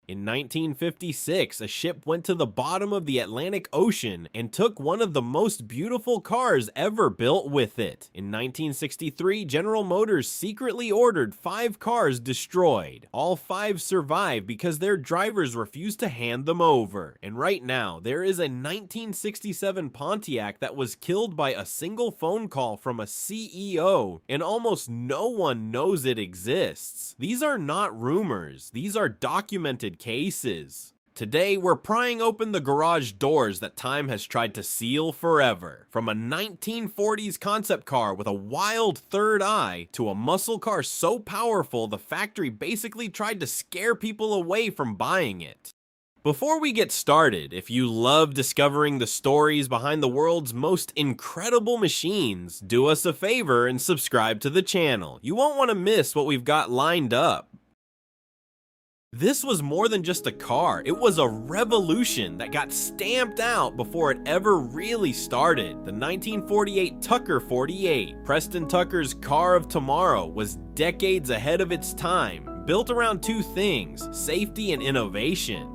In 1956, a ship went to the bottom of the Atlantic Ocean and took one of the most beautiful cars ever built with it. In 1963, General Motors secretly ordered 5 cars destroyed. All 5 survived because their drivers refused to hand them over. And right now, there is a 1967 Pontiac that was killed by a single phone call from a CEO, and almost no one knows it exists. These are not rumors, these are documented cases. Today, we're prying open the garage doors that time has tried to seal forever. From a 1940s concept car with a wild third eye to a muscle car so powerful the factory basically tried to scare people away from buying it. Before we get started, if you love discovering the stories behind the world's most incredible machines, do us a favor and subscribe to the channel. You won't want to miss what we've got lined up. This was more than just a car, it was a revolution that got stamped out before it ever really started. The 1948 Tucker 48, Preston Tucker's car of tomorrow, was decades ahead of its time, built around 2 things, safety and innovation.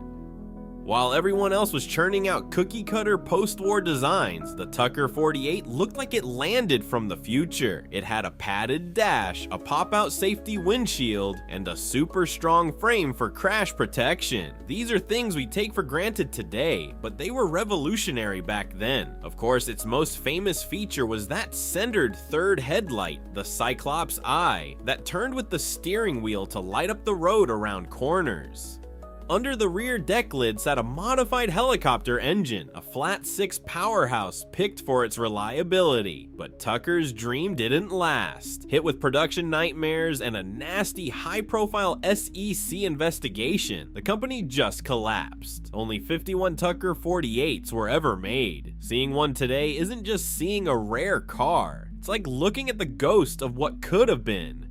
While everyone else was churning out cookie-cutter post-war designs, the Tucker 48 looked like it landed from the future. It had a padded dash, a pop-out safety windshield, and a super strong frame for crash protection. These are things we take for granted today, but they were revolutionary back then. Of course, its most famous feature was that centered third headlight, the Cyclops Eye, that turned with the steering wheel to light up the road around corners. Under the rear deck lid sat a modified helicopter engine, a flat-6 powerhouse picked for its reliability. But Tucker's dream didn't last. Hit with production nightmares and a nasty high-profile SEC investigation, the company just collapsed. Only 51 Tucker 48s were ever made. Seeing one today isn't just seeing a rare car. It's like looking at the ghost of what could have been.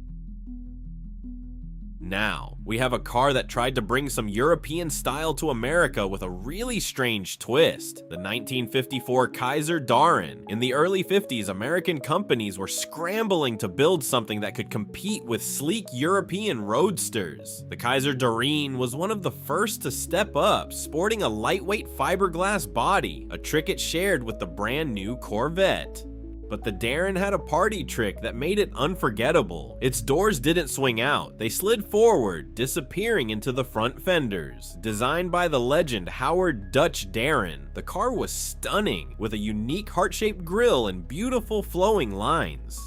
Now, we have a car that tried to bring some European style to America with a really strange twist, the 1954 Kaiser Darrin. In the early 50s, American companies were scrambling to build something that could compete with sleek European roadsters. The Kaiser Darrin was one of the first to step up, sporting a lightweight fiberglass body, a trick it shared with the brand new Corvette. But the Darrin had a party trick that made it unforgettable. Its doors didn't swing out, they slid forward, disappearing into the front fenders. Designed by the legend Howard "Dutch" Darrin, the car was stunning, with a unique heart-shaped grille and beautiful flowing lines.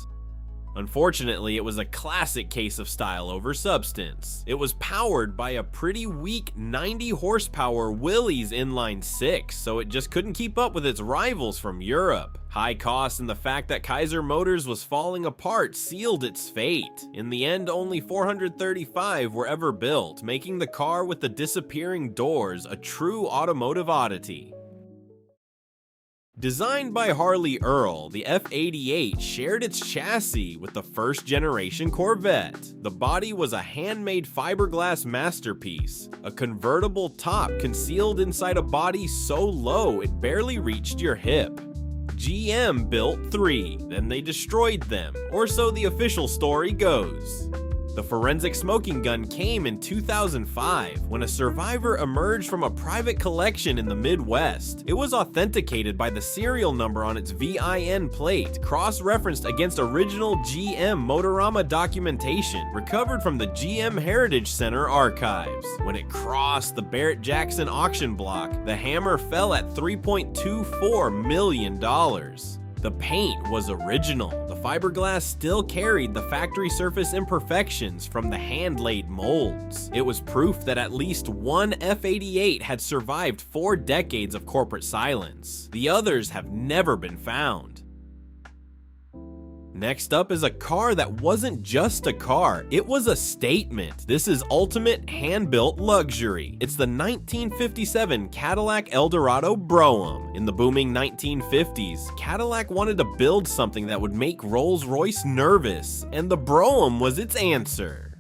Unfortunately, it was a classic case of style over substance. It was powered by a pretty weak 90 horsepower Willys inline 6, so it just couldn't keep up with its rivals from Europe. High costs and the fact that Kaiser Motors was falling apart sealed its fate. In the end, only 435 were ever built, making the car with the disappearing doors a true automotive oddity. Designed by Harley Earl, the F88 shared its chassis with the first-generation Corvette. The body was a handmade fiberglass masterpiece, a convertible top concealed inside a body so low it barely reached your hip. GM built 3, then they destroyed them, or so the official story goes. The forensic smoking gun came in 2005 when a survivor emerged from a private collection in the Midwest. It was authenticated by the serial number on its VIN plate, cross-referenced against original GM Motorama documentation recovered from the GM Heritage Center archives. When it crossed the Barrett-Jackson auction block, the hammer fell at $3.24 million. The paint was original. The fiberglass still carried the factory surface imperfections from the hand-laid molds. It was proof that at least one F88 had survived 4 decades of corporate silence. The others have never been found. Next up is a car that wasn't just a car, it was a statement. This is ultimate hand-built luxury. It's the 1957 Cadillac Eldorado Brougham. In the booming 1950s, Cadillac wanted to build something that would make Rolls-Royce nervous, and the Brougham was its answer.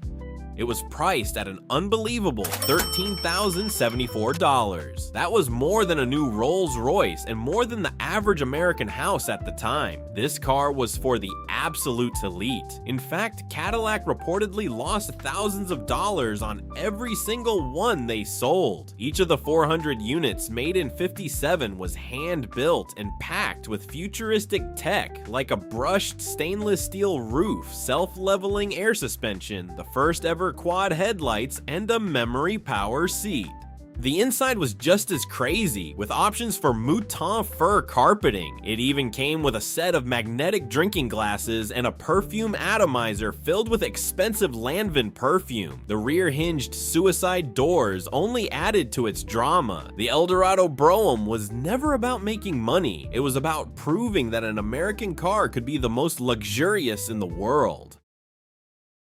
It was priced at an unbelievable $13,074. That was more than a new Rolls-Royce and more than the average American house at the time. This car was for the absolute elite. In fact, Cadillac reportedly lost thousands of dollars on every single one they sold. Each of the 400 units made in '57 was hand-built and packed with futuristic tech like a brushed stainless steel roof, self-leveling air suspension, the first ever quad headlights, and a memory power seat. The inside was just as crazy, with options for mouton fur carpeting. It even came with a set of magnetic drinking glasses and a perfume atomizer filled with expensive Lanvin perfume. The rear-hinged suicide doors only added to its drama. The Eldorado Brougham was never about making money. It was about proving that an American car could be the most luxurious in the world.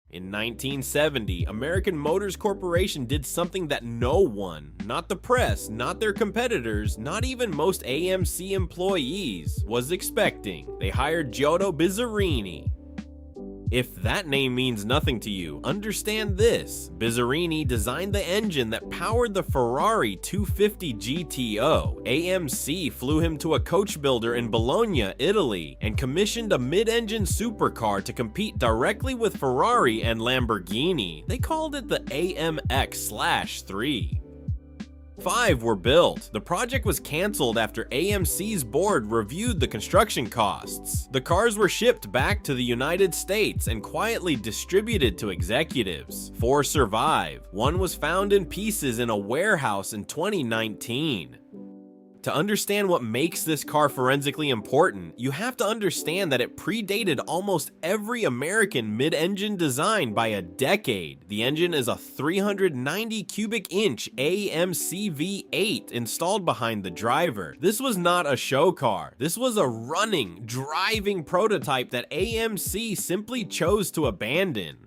In 1970, American Motors Corporation did something that no one, not the press, not their competitors, not even most AMC employees, was expecting. They hired Giotto Bizzarini. If that name means nothing to you, understand this. Bizzarini designed the engine that powered the Ferrari 250 GTO. AMC flew him to a coach builder in Bologna, Italy, and commissioned a mid-engine supercar to compete directly with Ferrari and Lamborghini. They called it the AMX/3. 5 were built. The project was canceled after AMC's board reviewed the construction costs. The cars were shipped back to the United States and quietly distributed to executives. 4 survived. 1 was found in pieces in a warehouse in 2019. To understand what makes this car forensically important, you have to understand that it predated almost every American mid-engine design by a decade. The engine is a 390 cubic inch AMC V8 installed behind the driver. This was not a show car. This was a running, driving prototype that AMC simply chose to abandon.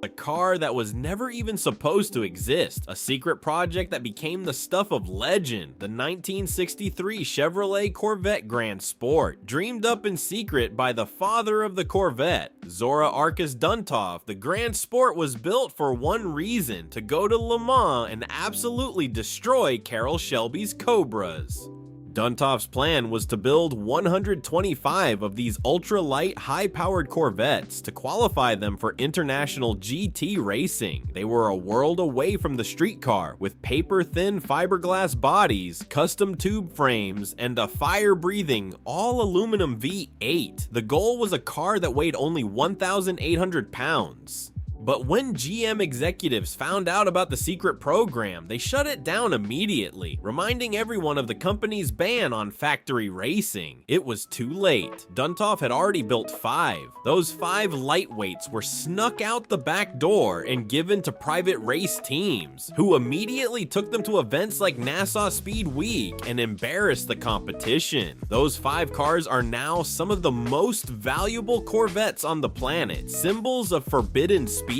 A car that was never even supposed to exist, a secret project that became the stuff of legend, the 1963 Chevrolet Corvette Grand Sport. Dreamed up in secret by the father of the Corvette, Zora Arkus Duntov, the Grand Sport was built for one reason: to go to Le Mans and absolutely destroy Carroll Shelby's Cobras. Duntov's plan was to build 125 of these ultra-light, high-powered Corvettes to qualify them for international GT racing. They were a world away from the street car, with paper-thin fiberglass bodies, custom tube frames, and a fire-breathing, all-aluminum V8. The goal was a car that weighed only 1,800 pounds. But when GM executives found out about the secret program, they shut it down immediately, reminding everyone of the company's ban on factory racing. It was too late. Duntov had already built 5. Those 5 lightweights were snuck out the back door and given to private race teams, who immediately took them to events like Nassau Speed Week and embarrassed the competition. Those 5 cars are now some of the most valuable Corvettes on the planet, symbols of forbidden speed.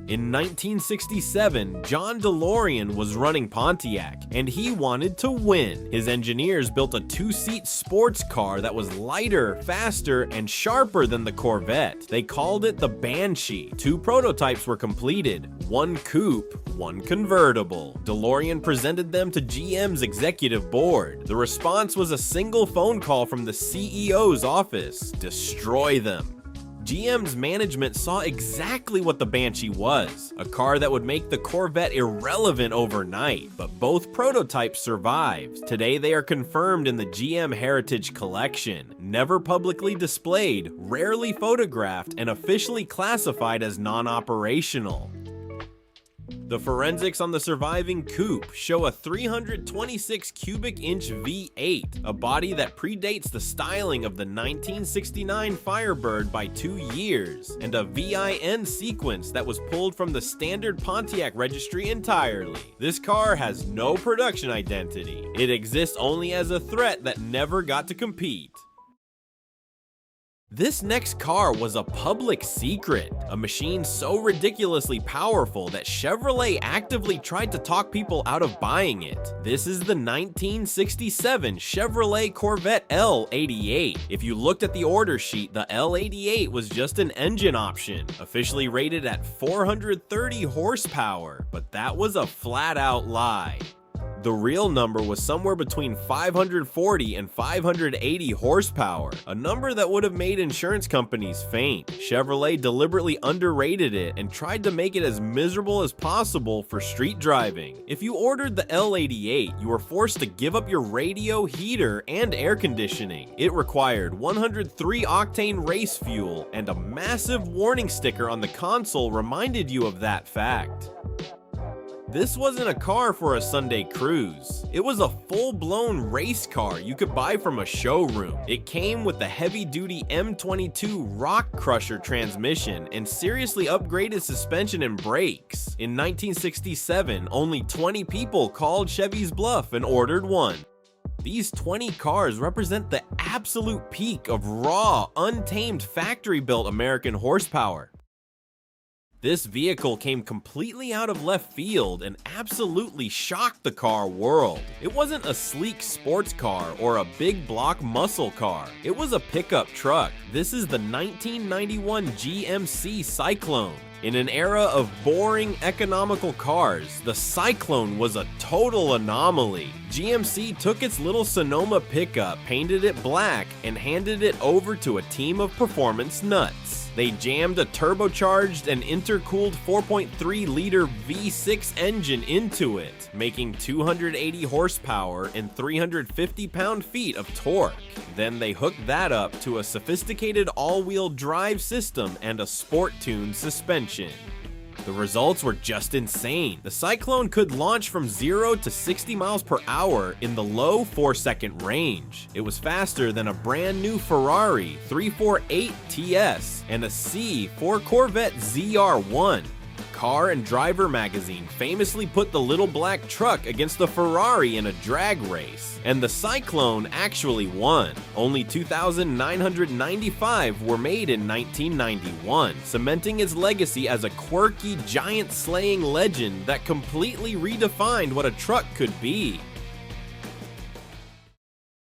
In 1967, John DeLorean was running Pontiac, and he wanted to win. His engineers built a 2-seat sports car that was lighter, faster, and sharper than the Corvette. They called it the Banshee. 2 prototypes were completed, 1 coupe, 1 convertible. DeLorean presented them to GM's executive board. The response was a single phone call from the CEO's office: destroy them. GM's management saw exactly what the Banshee was, a car that would make the Corvette irrelevant overnight, but both prototypes survived. Today they are confirmed in the GM Heritage Collection, never publicly displayed, rarely photographed, and officially classified as non-operational. The forensics on the surviving coupe show a 326 cubic inch V8, a body that predates the styling of the 1969 Firebird by 2 years, and a VIN sequence that was pulled from the standard Pontiac registry entirely. This car has no production identity. It exists only as a threat that never got to compete. This next car was a public secret, a machine so ridiculously powerful that Chevrolet actively tried to talk people out of buying it. This is the 1967 Chevrolet Corvette L88. If you looked at the order sheet, the L88 was just an engine option, officially rated at 430 horsepower, but that was a flat-out lie. The real number was somewhere between 540 and 580 horsepower, a number that would have made insurance companies faint. Chevrolet deliberately underrated it and tried to make it as miserable as possible for street driving. If you ordered the L88, you were forced to give up your radio, heater, and air conditioning. It required 103 octane race fuel, and a massive warning sticker on the console reminded you of that fact. This wasn't a car for a Sunday cruise. It was a full-blown race car you could buy from a showroom. It came with the heavy-duty M22 Rock Crusher transmission and seriously upgraded suspension and brakes. In 1967, only 20 people called Chevy's bluff and ordered one. These 20 cars represent the absolute peak of raw, untamed factory-built American horsepower. This vehicle came completely out of left field and absolutely shocked the car world. It wasn't a sleek sports car or a big block muscle car. It was a pickup truck. This is the 1991 GMC Syclone. In an era of boring, economical cars, the Syclone was a total anomaly. GMC took its little Sonoma pickup, painted it black, and handed it over to a team of performance nuts. They jammed a turbocharged and intercooled 4.3-liter V6 engine into it, making 280 horsepower and 350 pound-feet of torque. Then they hooked that up to a sophisticated all-wheel drive system and a sport-tuned suspension. The results were just insane. The Syclone could launch from 0 to 60 miles per hour in the low 4-second range. It was faster than a brand new Ferrari 348 TS and a C4 Corvette ZR1. Car and Driver magazine famously put the little black truck against the Ferrari in a drag race, and the Syclone actually won. Only 2,995 were made in 1991, cementing its legacy as a quirky, giant-slaying legend that completely redefined what a truck could be.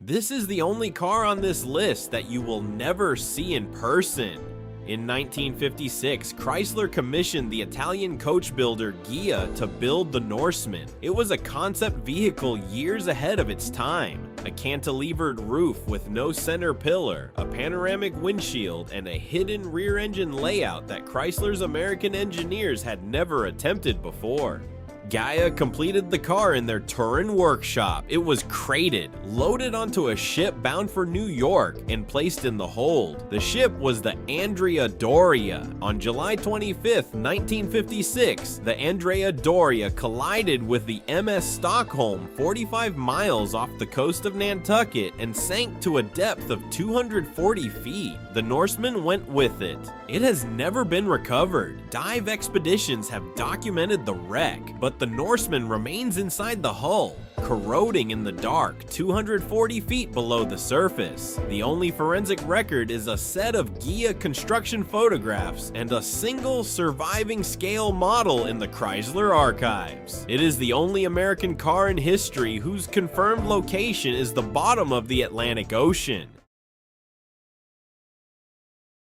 This is the only car on this list that you will never see in person. In 1956, Chrysler commissioned the Italian coach builder Ghia to build the Norseman. It was a concept vehicle years ahead of its time. A cantilevered roof with no center pillar, a panoramic windshield, and a hidden rear engine layout that Chrysler's American engineers had never attempted before. Ghia completed the car in their Turin workshop. It was crated, loaded onto a ship bound for New York, and placed in the hold. The ship was the Andrea Doria. On July 25th, 1956, the Andrea Doria collided with the MS Stockholm 45 miles off the coast of Nantucket and sank to a depth of 240 feet. The Norseman went with it. It has never been recovered. Dive expeditions have documented the wreck, but the Norseman remains inside the hull, corroding in the dark 240 feet below the surface. The only forensic record is a set of Ghia construction photographs and a single surviving scale model in the Chrysler archives. It is the only American car in history whose confirmed location is the bottom of the Atlantic Ocean.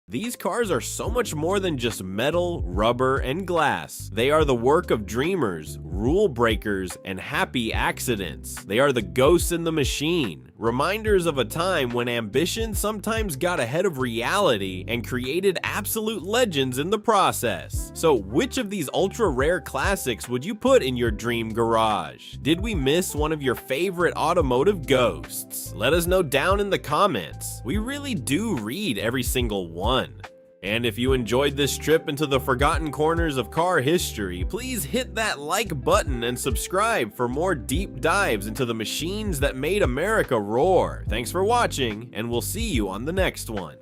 These cars are so much more than just metal, rubber, and glass. They are the work of dreamers, rule breakers, and happy accidents. They are the ghosts in the machine, reminders of a time when ambition sometimes got ahead of reality and created absolute legends in the process. So which of these ultra-rare classics would you put in your dream garage? Did we miss one of your favorite automotive ghosts? Let us know down in the comments. We really do read every single one. And if you enjoyed this trip into the forgotten corners of car history, please hit that like button and subscribe for more deep dives into the machines that made America roar. Thanks for watching, and we'll see you on the next one.